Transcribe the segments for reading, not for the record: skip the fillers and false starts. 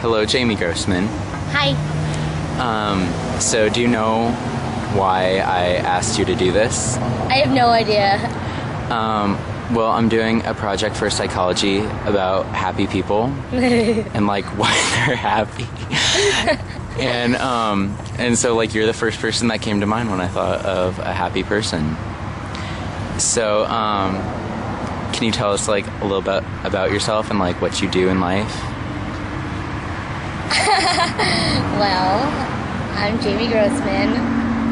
Hello, Jamie Grossman. Hi. So do you know why I asked you to do this? I have no idea. Well, I'm doing a project for psychology about happy people and like why they're happy. And so like you're the first person that came to mind when I thought of a happy person. So, can you tell us like a little bit about yourself and like what you do in life? Well, I'm Jamie Grossman.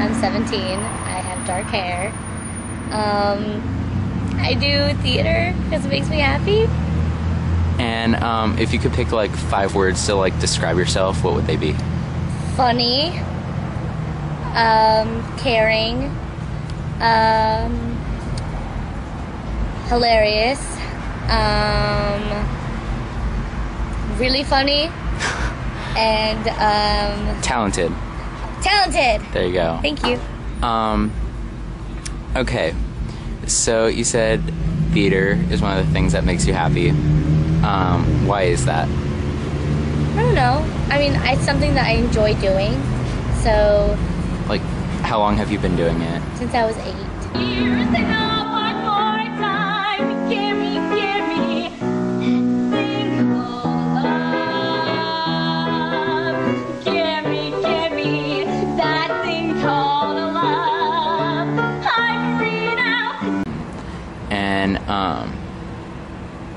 I'm 17. I have dark hair. I do theater because it makes me happy. And if you could pick like 5 words to like describe yourself, what would they be? Funny. Caring. Hilarious. Really funny. And Talented. Talented. There you go. Thank you. Okay. So you said theater is one of the things that makes you happy. Why is that? I don't know. I mean, it's something that I enjoy doing. So, Like, how long have you been doing it? since I was 8. And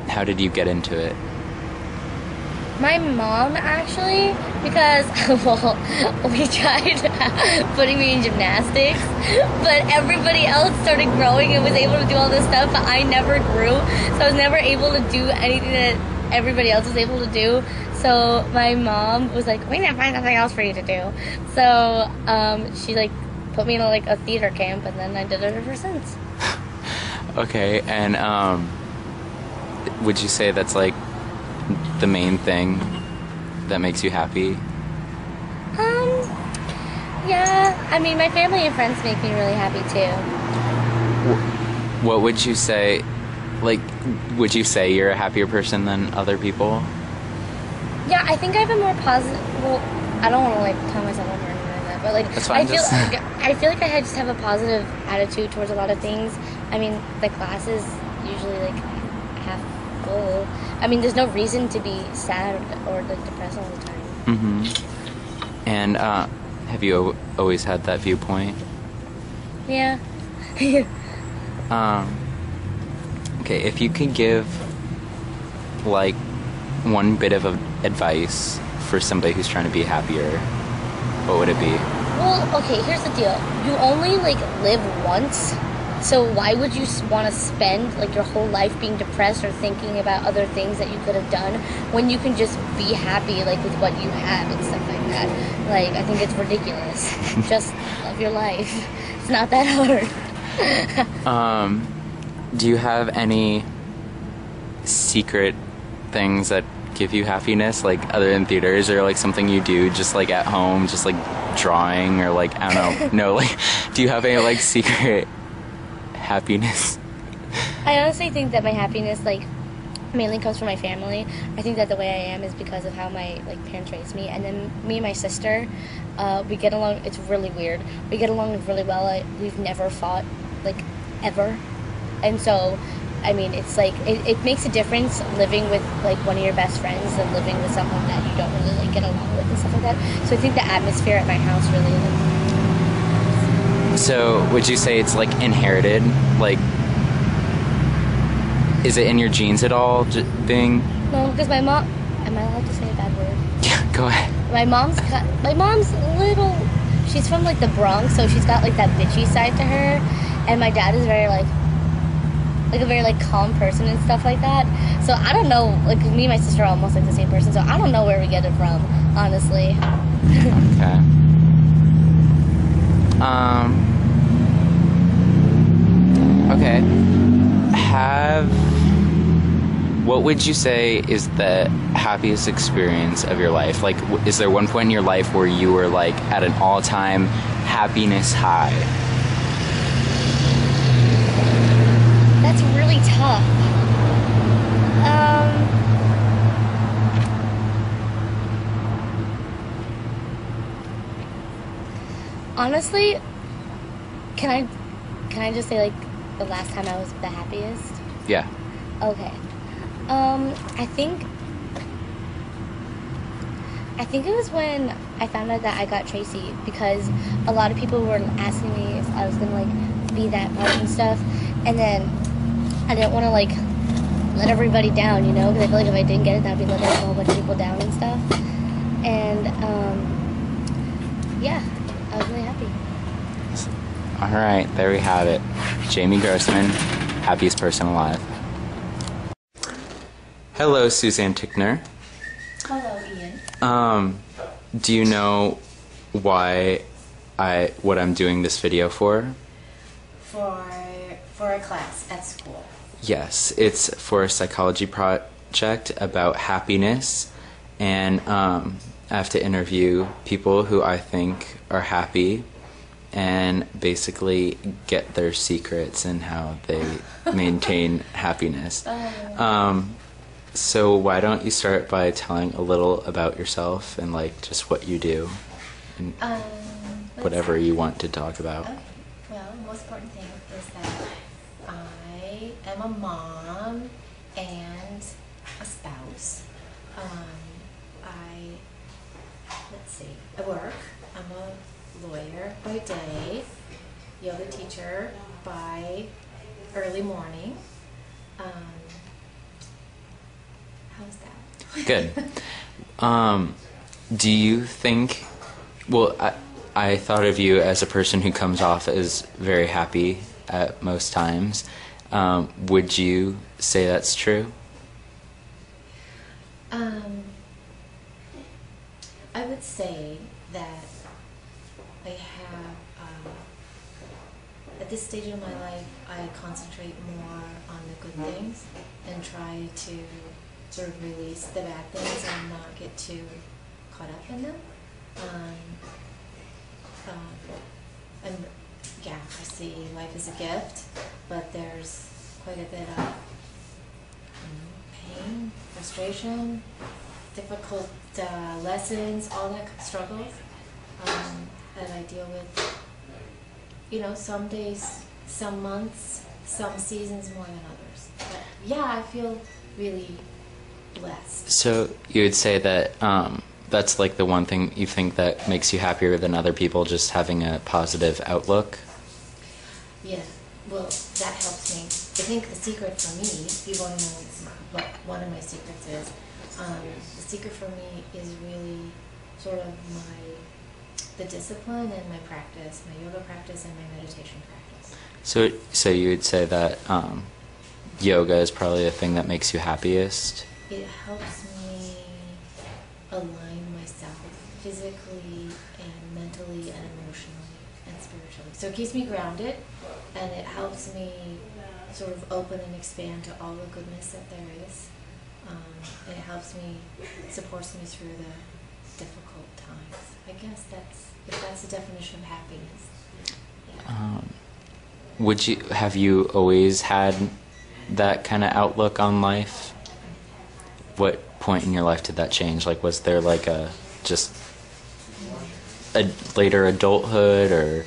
how did you get into it? My mom, actually, because, well, we tried putting me in gymnastics, but everybody else started growing and was able to do all this stuff, but I never grew, so I was never able to do anything that everybody else was able to do. So my mom was like, we need to find something else for you to do. So she like put me in like a theater camp, and then I did it ever since. Okay, and would you say that's like the main thing that makes you happy? Yeah, I mean, my family and friends make me really happy too. What would you say, like, would you say you're a happier person than other people? Yeah, I think I have a more positive, well, I don't want to like tell myself I'm anything like that, but like, That's fine, I feel like I just have a positive attitude towards a lot of things. I mean, the class is usually like half full. I mean, there's no reason to be sad or like depressed all the time. Mm-hmm. And have you always had that viewpoint? Yeah. Okay, if you could give like one bit of advice for somebody who's trying to be happier, what would it be? Well, okay, here's the deal. You only like live once. So why would you want to spend like your whole life being depressed or thinking about other things that you could have done when you can just be happy like with what you have and stuff like that? Like, I think it's ridiculous. Just love your life. It's not that hard. Do you have any secret things that give you happiness, like other than theaters, or like something you do just like at home, just like drawing, or like, I don't know, no, like, do you have any like secret happiness? I honestly think that my happiness like mainly comes from my family. I think that the way I am is because of how my like parents raised me, and then me and my sister, we get along. It's really weird. We get along really well. We've never fought like ever, and so I mean it's like it makes a difference living with like one of your best friends than living with someone that you don't really like get along with and stuff like that. So I think the atmosphere at my house really like. So, would you say it's like inherited? Like, is it in your genes at all? Being? No, because my mom. Am I allowed to say a bad word? Yeah, go ahead. My mom's little. She's from like the Bronx, so she's got like that bitchy side to her, and my dad is very like a very like calm person and stuff like that. So I don't know. Like me and my sister are almost like the same person, so I don't know where we get it from, honestly. Okay. Okay. What would you say is the happiest experience of your life? Like, is there one point in your life where you were like at an all-time happiness high? That's really tough. Honestly, can I can I just say like the last time I was the happiest? Yeah. Okay. I think it was when I found out that I got Tracy, because a lot of people were asking me if I was gonna like be that part and stuff, and then I didn't want to like let everybody down, you know, because I feel like if I didn't get it, that'd be letting a whole bunch of people down and stuff. And yeah, I was really happy. All right, there we have it. Jamie Grossman, happiest person alive. Hello, Suzanne Tickner. Hello, Ian. Do you know what I'm doing this video for? For a class at school. Yes, it's for a psychology project about happiness, and I have to interview people who I think are happy and basically get their secrets and how they maintain happiness. So why don't you start by telling a little about yourself and like just what you do and whatever you want to talk about. Okay. Well, the most important thing is that I am a mom and a spouse. I work. I'm a lawyer by day, yoga teacher by early morning. How's that? Good. Do you think, well, I thought of you as a person who comes off as very happy at most times. Would you say that's true? I would say that I have, at this stage of my life, I concentrate more on the good things and try to sort of release the bad things and not get too caught up in them. And yeah, I see life as a gift, but there's quite a bit of pain, frustration, difficult lessons, all that struggles that I deal with. You know, some days, some months, some seasons more than others. But yeah, I feel really blessed. So you would say that that's like the one thing you think that makes you happier than other people, just having a positive outlook? Yeah, well, that helps me. I think the secret for me, you want to know what one of my secrets is. The secret for me is really sort of the discipline and my practice, my yoga practice and my meditation practice. So you would say that yoga is probably the thing that makes you happiest? It helps me align myself physically and mentally and emotionally and spiritually. So it keeps me grounded, and it helps me sort of open and expand to all the goodness that there is. And it helps me, supports me through the difficult times. I guess that's the definition of happiness. Yeah. Have you always had that kind of outlook on life? What point in your life did that change? Like, was there like a later adulthood, or? It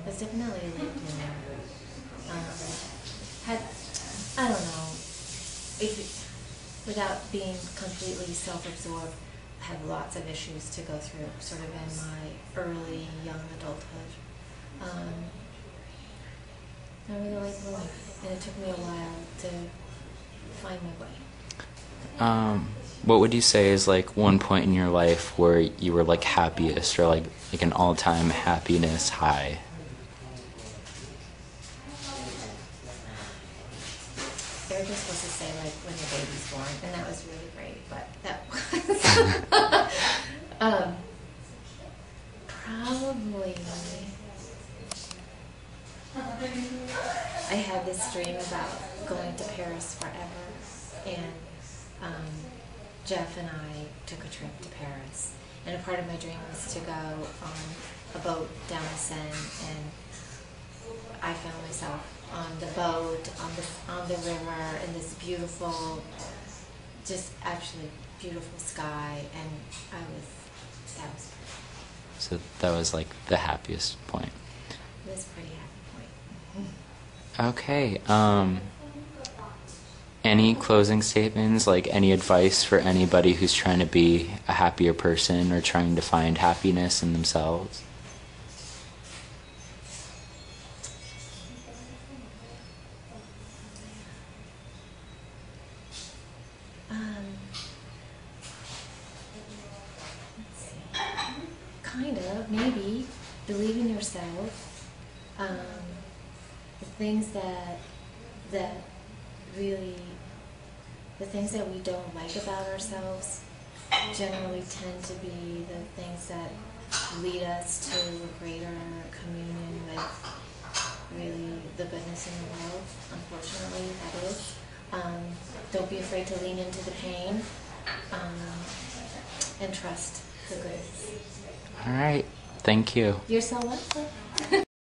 was definitely a late bloomer. I don't know, without being completely self-absorbed, I had lots of issues to go through sort of in my early young adulthood. I really like bloomer, and it took me a while to find my way. What would you say is like one point in your life where you were like happiest, or like an all-time happiness high? They were just supposed to say like when the baby's born, and that was really great, but that was probably I had this dream about going to Paris forever, and Jeff and I took a trip to Paris, and a part of my dream was to go on a boat down the Seine, and I found myself on the boat, on the river, in this beautiful, just actually beautiful sky, and I was That was So that was like the happiest point. it was a pretty happy point. Okay. Any closing statements, like any advice for anybody who's trying to be a happier person or trying to find happiness in themselves? Let's see. Kind of, maybe. Believe in yourself. The things that really, the things that we don't like about ourselves generally tend to be the things that lead us to a greater communion with really the goodness in the world. Unfortunately, that is. Don't be afraid to lean into the pain, and trust the good. All right. Thank you. You're so welcome.